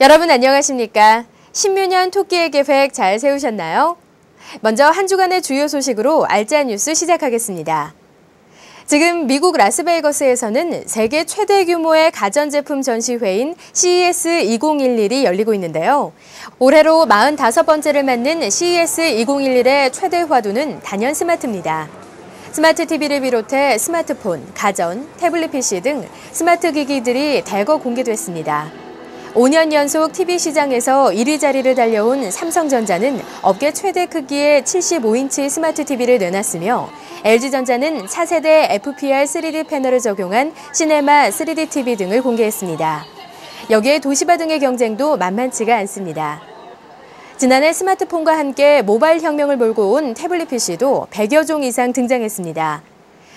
여러분 안녕하십니까? 신묘년 토끼의 계획 잘 세우셨나요? 먼저 한 주간의 주요 소식으로 알짜 뉴스 시작하겠습니다. 지금 미국 라스베이거스에서는 세계 최대 규모의 가전제품 전시회인 CES 2011이 열리고 있는데요. 올해로 45번째를 맞는 CES 2011의 최대 화두는 단연 스마트입니다. 스마트 TV를 비롯해 스마트폰, 가전, 태블릿 PC 등 스마트 기기들이 대거 공개됐습니다. 5년 연속 TV 시장에서 1위 자리를 달려온 삼성전자는 업계 최대 크기의 75인치 스마트 TV를 내놨으며 LG전자는 차세대 FPR 3D 패널을 적용한 시네마 3D TV 등을 공개했습니다. 여기에 도시바 등의 경쟁도 만만치가 않습니다. 지난해 스마트폰과 함께 모바일 혁명을 몰고 온 태블릿 PC도 100여 종 이상 등장했습니다.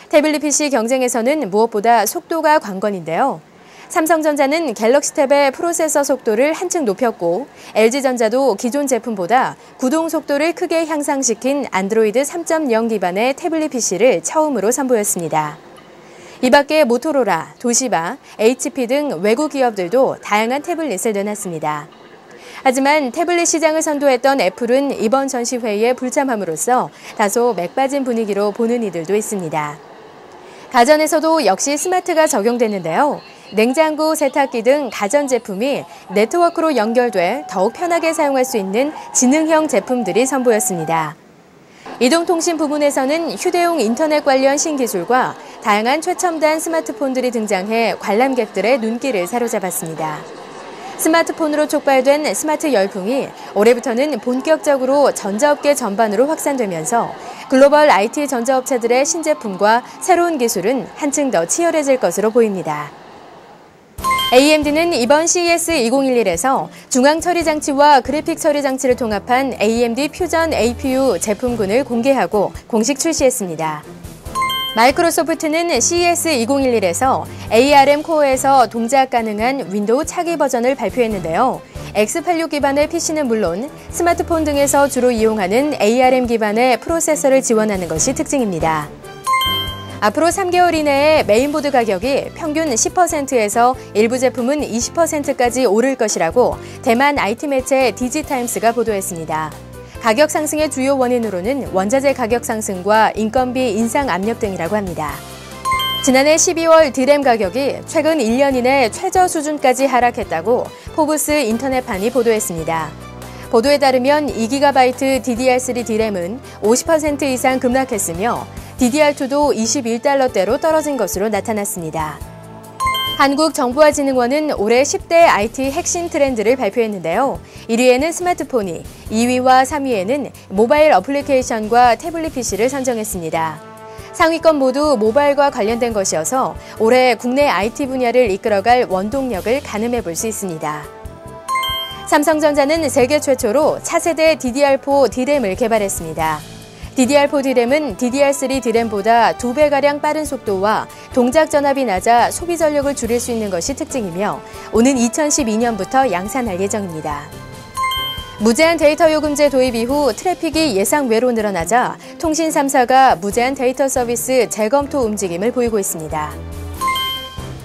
태블릿 PC 경쟁에서는 무엇보다 속도가 관건인데요. 삼성전자는 갤럭시 탭의 프로세서 속도를 한층 높였고 LG전자도 기존 제품보다 구동 속도를 크게 향상시킨 안드로이드 3.0 기반의 태블릿 PC를 처음으로 선보였습니다. 이 밖에 모토로라, 도시바, HP 등 외국 기업들도 다양한 태블릿을 내놨습니다. 하지만 태블릿 시장을 선도했던 애플은 이번 전시회에 불참함으로써 다소 맥빠진 분위기로 보는 이들도 있습니다. 가전에서도 역시 스마트가 적용됐는데요. 냉장고, 세탁기 등 가전제품이 네트워크로 연결돼 더욱 편하게 사용할 수 있는 지능형 제품들이 선보였습니다. 이동통신 부문에서는 휴대용 인터넷 관련 신기술과 다양한 최첨단 스마트폰들이 등장해 관람객들의 눈길을 사로잡았습니다. 스마트폰으로 촉발된 스마트 열풍이 올해부터는 본격적으로 전자업계 전반으로 확산되면서 글로벌 IT 전자업체들의 신제품과 새로운 기술은 한층 더 치열해질 것으로 보입니다. AMD는 이번 CES 2011에서 중앙 처리 장치와 그래픽 처리 장치를 통합한 AMD 퓨전 APU 제품군을 공개하고 공식 출시했습니다. 마이크로소프트는 CES 2011에서 ARM 코어에서 동작 가능한 윈도우 차기 버전을 발표했는데요. x86 기반의 PC는 물론 스마트폰 등에서 주로 이용하는 ARM 기반의 프로세서를 지원하는 것이 특징입니다. 앞으로 3개월 이내에 메인보드 가격이 평균 10%에서 일부 제품은 20%까지 오를 것이라고 대만 IT 매체 디지타임스가 보도했습니다. 가격 상승의 주요 원인으로는 원자재 가격 상승과 인건비 인상 압력 등이라고 합니다. 지난해 12월 드램 가격이 최근 1년 이내 최저 수준까지 하락했다고 포브스 인터넷판이 보도했습니다. 보도에 따르면 2GB DDR3 드램은 50% 이상 급락했으며 DDR2도 21달러대로 떨어진 것으로 나타났습니다. 한국정보화진흥원은 올해 10대 IT 핵심 트렌드를 발표했는데요. 1위에는 스마트폰이, 2위와 3위에는 모바일 어플리케이션과 태블릿 PC를 선정했습니다. 상위권 모두 모바일과 관련된 것이어서 올해 국내 IT 분야를 이끌어갈 원동력을 가늠해 볼 수 있습니다. 삼성전자는 세계 최초로 차세대 DDR4 D램을 개발했습니다. DDR4 D램은 DDR3 D램보다 2배가량 빠른 속도와 동작 전압이 낮아 소비 전력을 줄일 수 있는 것이 특징이며 오는 2012년부터 양산할 예정입니다. 무제한 데이터 요금제 도입 이후 트래픽이 예상외로 늘어나자 통신 3사가 무제한 데이터 서비스 재검토 움직임을 보이고 있습니다.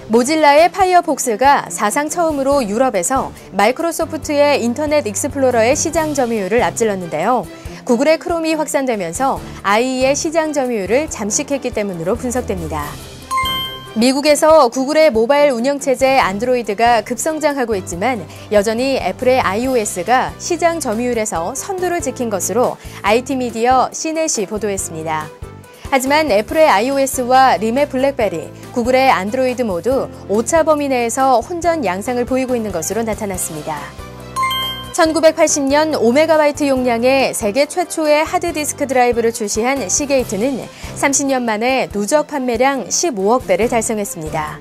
모질라의 파이어폭스가 사상 처음으로 유럽에서 마이크로소프트의 인터넷 익스플로러의 시장 점유율을 앞질렀는데요. 구글의 크롬이 확산되면서 IE의 시장 점유율을 잠식했기 때문으로 분석됩니다. 미국에서 구글의 모바일 운영체제 안드로이드가 급성장하고 있지만 여전히 애플의 iOS가 시장 점유율에서 선두를 지킨 것으로 IT 미디어 CNET이 보도했습니다. 하지만 애플의 iOS와 림의 블랙베리, 구글의 안드로이드 모두 오차 범위 내에서 혼전 양상을 보이고 있는 것으로 나타났습니다. 1980년 5MB 용량의 세계 최초의 하드디스크 드라이브를 출시한 시게이트는 30년 만에 누적 판매량 15억 대를 달성했습니다.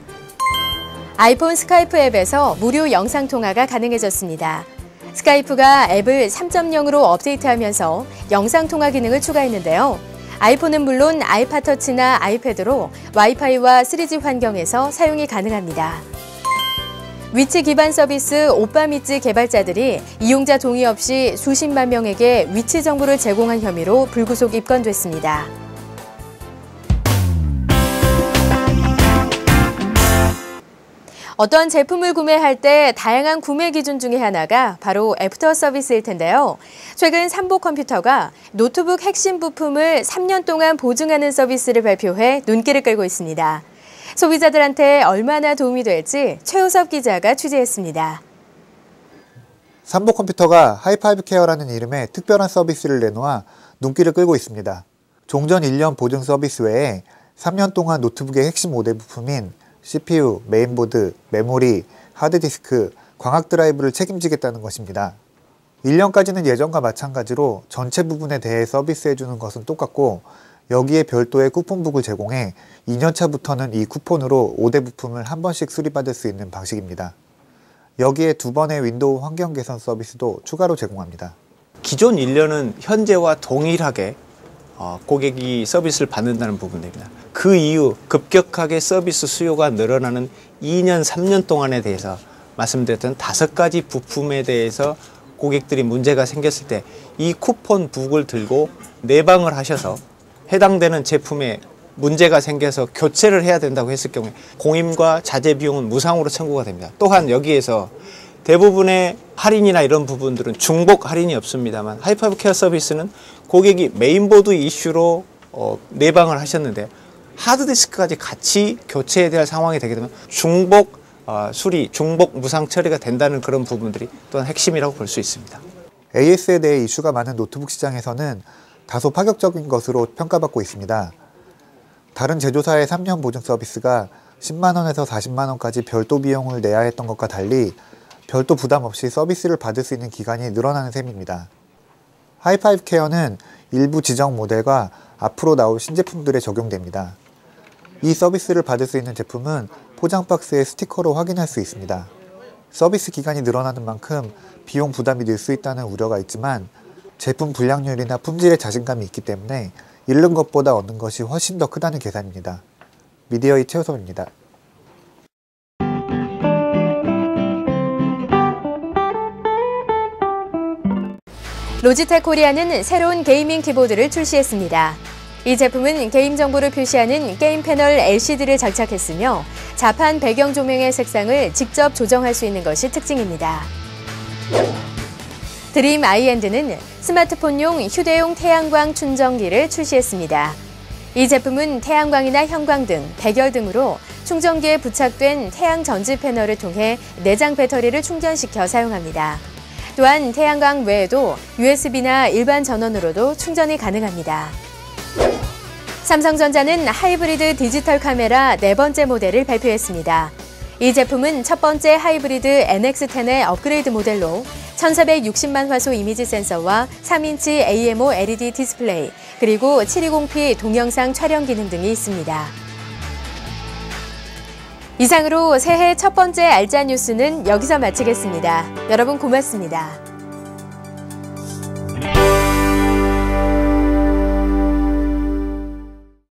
아이폰 스카이프 앱에서 무료 영상통화가 가능해졌습니다. 스카이프가 앱을 3.0으로 업데이트하면서 영상통화 기능을 추가했는데요. 아이폰은 물론 아이팟 터치나 아이패드로 와이파이와 3G 환경에서 사용이 가능합니다. 위치 기반 서비스 오빠미찌 개발자들이 이용자 동의 없이 수십만 명에게 위치 정보를 제공한 혐의로 불구속 입건됐습니다. 어떤 제품을 구매할 때 다양한 구매 기준 중에 하나가 바로 애프터 서비스일 텐데요. 최근 삼보컴퓨터가 노트북 핵심 부품을 3년 동안 보증하는 서비스를 발표해 눈길을 끌고 있습니다. 소비자들한테 얼마나 도움이 될지 최우섭 기자가 취재했습니다. 삼보컴퓨터가 하이파이브 케어라는 이름의 특별한 서비스를 내놓아 눈길을 끌고 있습니다. 종전 1년 보증 서비스 외에 3년 동안 노트북의 핵심 5대 부품인 CPU, 메인보드, 메모리, 하드디스크, 광학 드라이브를 책임지겠다는 것입니다. 1년까지는 예전과 마찬가지로 전체 부분에 대해 서비스해주는 것은 똑같고 여기에 별도의 쿠폰북을 제공해 2년차부터는 이 쿠폰으로 5대 부품을 한 번씩 수리받을 수 있는 방식입니다. 여기에 2번의 윈도우 환경 개선 서비스도 추가로 제공합니다. 기존 1년은 현재와 동일하게 고객이 서비스를 받는다는 부분입니다. 그 이후 급격하게 서비스 수요가 늘어나는 2년, 3년 동안에 대해서 말씀드렸던 5가지 부품에 대해서 고객들이 문제가 생겼을 때 이 쿠폰 북을 들고 내방을 하셔서 해당되는 제품에 문제가 생겨서 교체를 해야 된다고 했을 경우에 공임과 자재 비용은 무상으로 청구가 됩니다. 또한 여기에서 대부분의 할인이나 이런 부분들은 중복 할인이 없습니다만 하이파이브 케어 서비스는 고객이 메인보드 이슈로 내방을 하셨는데 하드디스크까지 같이 교체해야 될 상황이 되게 되면 중복 수리, 중복 무상 처리가 된다는 그런 부분들이 또한 핵심이라고 볼 수 있습니다. AS에 대해 이슈가 많은 노트북 시장에서는 다소 파격적인 것으로 평가받고 있습니다. 다른 제조사의 3년 보증 서비스가 10만 원에서 40만 원까지 별도 비용을 내야 했던 것과 달리 별도 부담 없이 서비스를 받을 수 있는 기간이 늘어나는 셈입니다. 하이파이브 케어는 일부 지정 모델과 앞으로 나올 신제품들에 적용됩니다. 이 서비스를 받을 수 있는 제품은 포장 박스에 스티커로 확인할 수 있습니다. 서비스 기간이 늘어나는 만큼 비용 부담이 늘 수 있다는 우려가 있지만 제품 불량률이나 품질에 자신감이 있기 때문에 잃는 것보다 얻는 것이 훨씬 더 크다는 계산입니다. 미디어의 최우섭입니다. 로지텍 코리아는 새로운 게이밍 키보드를 출시했습니다. 이 제품은 게임 정보를 표시하는 게임 패널 LCD를 장착했으며 자판 배경 조명의 색상을 직접 조정할 수 있는 것이 특징입니다. 드림 아이엔드는 스마트폰용 휴대용 태양광 충전기를 출시했습니다. 이 제품은 태양광이나 형광 등, 백열 등으로 충전기에 부착된 태양 전지 패널을 통해 내장 배터리를 충전시켜 사용합니다. 또한 태양광 외에도 USB나 일반 전원으로도 충전이 가능합니다. 삼성전자는 하이브리드 디지털 카메라 4번째 모델을 발표했습니다. 이 제품은 첫 번째 하이브리드 NX10의 업그레이드 모델로 1460만 화소 이미지 센서와 3인치 AMO LED 디스플레이, 그리고 720p 동영상 촬영 기능 등이 있습니다. 이상으로 새해 첫 번째 알짜 뉴스는 여기서 마치겠습니다. 여러분 고맙습니다.